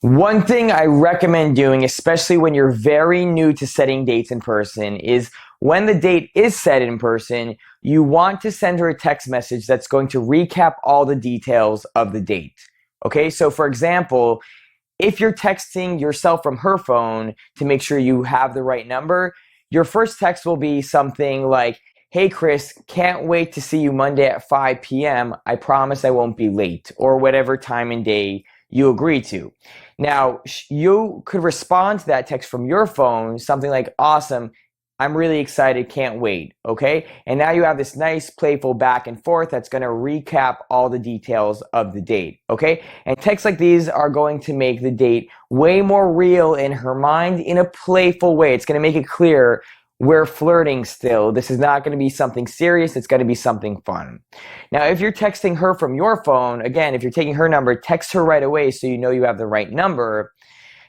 One thing I recommend doing, especially when you're very new to setting dates in person, is when the date is set in person, you want to send her a text message that's going to recap all the details of the date. Okay, so for example, if you're texting yourself from her phone to make sure you have the right number, your first text will be something like, "Hey Chris, can't wait to see you Monday at 5 p.m. I promise I won't be late," or whatever time and day you agree to. Now, you could respond to that text from your phone, something like, "Awesome, I'm really excited, can't wait." Okay? And now you have this nice, playful back and forth that's going to recap all the details of the date. Okay? And texts like these are going to make the date way more real in her mind in a playful way. It's going to make it clear we're flirting still. This is not going to be something serious. It's going to be something fun. Now, if you're texting her from your phone, again, if you're taking her number, text her right away so you know you have the right number.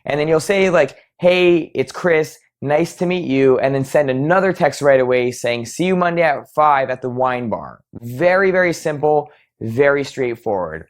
And then you'll say like, "Hey, it's Chris. Nice to meet you," and then send another text right away saying, "See you Monday at 5 at the wine bar." Very, very simple, very straightforward.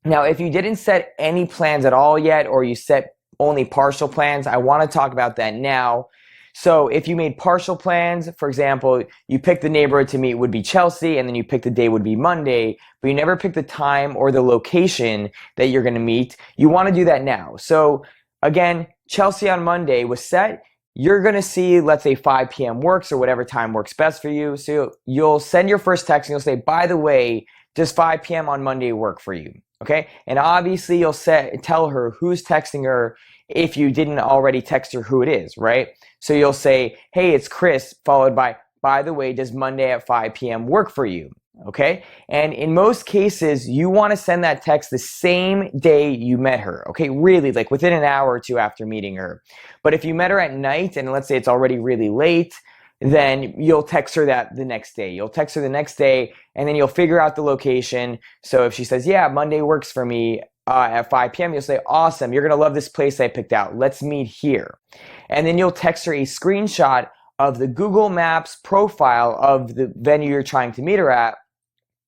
Now, if you didn't set any plans at all yet, or you set only partial plans, I want to talk about that now. So if you made partial plans, for example, you picked the neighborhood to meet would be Chelsea, and then you picked the day would be Monday, but you never picked the time or the location that you're going to meet, you want to do that now. So again, Chelsea on Monday was set. You're going to see, let's say 5 p.m. works or whatever time works best for you. So you'll send your first text and you'll say, "By the way, does 5 p.m. on Monday work for you?" Okay? And obviously you'll tell her who's texting her if you didn't already text her who it is, right? So you'll say, "Hey, it's Chris," followed by the way, does Monday at 5 p.m. work for you?" Okay? And in most cases, you want to send that text the same day you met her. Okay? Really, like within an hour or two after meeting her. But if you met her at night and let's say it's already really late, then you'll text her that the next day. You'll text her the next day and then you'll figure out the location. So if she says, "Yeah, Monday works for me at 5 p.m., you'll say, "Awesome, you're going to love this place I picked out. Let's meet here." And then you'll text her a screenshot of the Google Maps profile of the venue you're trying to meet her at,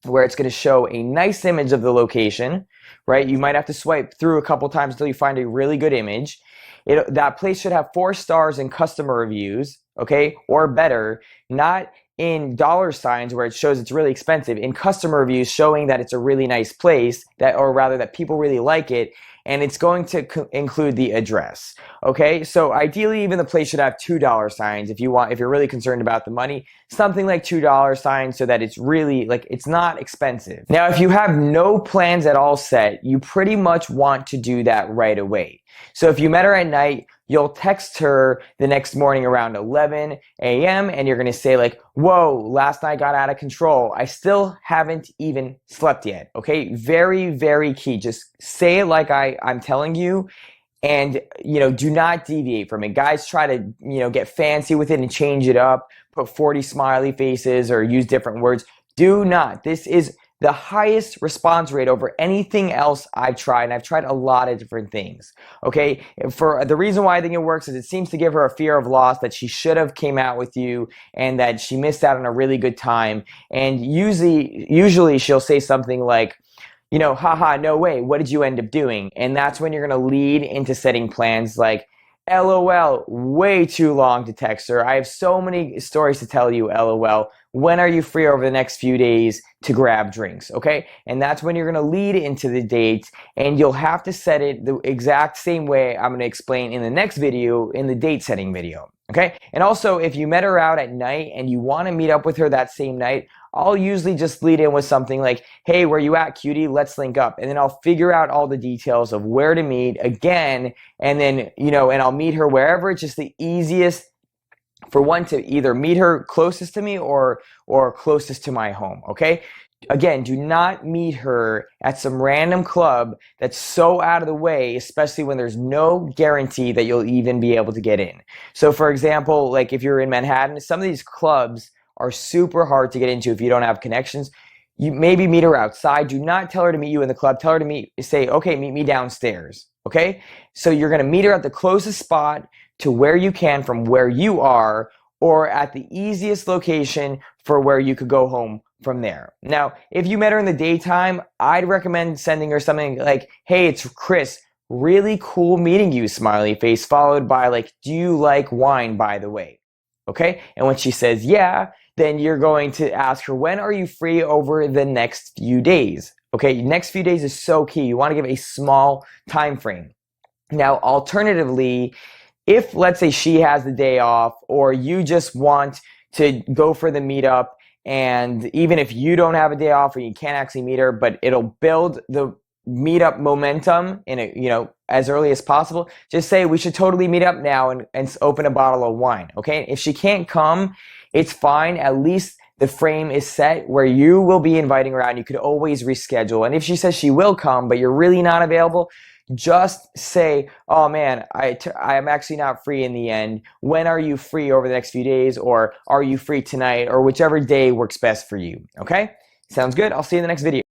where it's going to show a nice image of the location, right? You might have to swipe through a couple times until you find a really good image. That place should have 4 stars in customer reviews, okay, or better, not in dollar signs where it shows it's really expensive, in customer reviews showing that it's a really nice place, or rather that people really like it, and it's going to include the address. Okay, so ideally even the place should have $2 signs if you're really concerned about the money, something like $2 signs so that it's really like it's not expensive. Now, if you have no plans at all set, you pretty much want to do that right away. So if you met her at night, you'll text her the next morning around 11 a.m. and you're going to say like, "Whoa, last night got out of control. I still haven't even slept yet." Okay, very, very key. Just say it like I'm telling you, and do not deviate from it. Guys try to get fancy with it and change it up, put 40 smiley faces or use different words. Do not. This is the highest response rate over anything else I've tried, and I've tried a lot of different things. Okay, for the reason why I think it works is it seems to give her a fear of loss, that she should have came out with you and that she missed out on a really good time. And usually she'll say something like, "Haha, no way, what did you end up doing?" And that's when you're going to lead into setting plans like, "LOL, way too long to text her. I have so many stories to tell you, LOL. When are you free over the next few days to grab drinks?" Okay? And that's when you're going to lead into the date, and you'll have to set it the exact same way I'm going to explain in the next video, in the date setting video. Okay? And also, if you met her out at night and you want to meet up with her that same night, I'll usually just lead in with something like, "Hey, where you at, cutie? Let's link up." And then I'll figure out all the details of where to meet again. And then, and I'll meet her wherever it's just the easiest for one to either meet her closest to me or closest to my home. Okay? Again, do not meet her at some random club that's so out of the way, especially when there's no guarantee that you'll even be able to get in. So for example, like if you're in Manhattan, some of these clubs are super hard to get into if you don't have connections. You maybe meet her outside. Do not tell her to meet you in the club. Tell her to say, "Okay, meet me downstairs." Okay? So you're going to meet her at the closest spot to where you can from where you are, or at the easiest location for where you could go home from there. Now, if you met her in the daytime, I'd recommend sending her something like, "Hey, it's Chris. really cool meeting you, smiley face, followed by like, do you like wine, by the way? Okay? And when she says yeah, then you're going to ask her, when are you free over the next few days? Okay, next few days is so key. You want to give a small time frame. Now, alternatively, if let's say she has the day off or you just want to go for the meetup, and even if you don't have a day off or you can't actually meet her, but it'll build the meetup momentum in a, as early as possible, just say we should totally meet up now and open a bottle of wine. Okay, if she can't come, it's fine. At least the frame is set where you will be inviting her out and you could always reschedule. And if she says she will come but you're really not available, just say, oh man, I am actually not free in the end. When are you free over the next few days? Or are you free tonight? Or whichever day works best for you. Okay? Sounds good? I'll see you in the next video.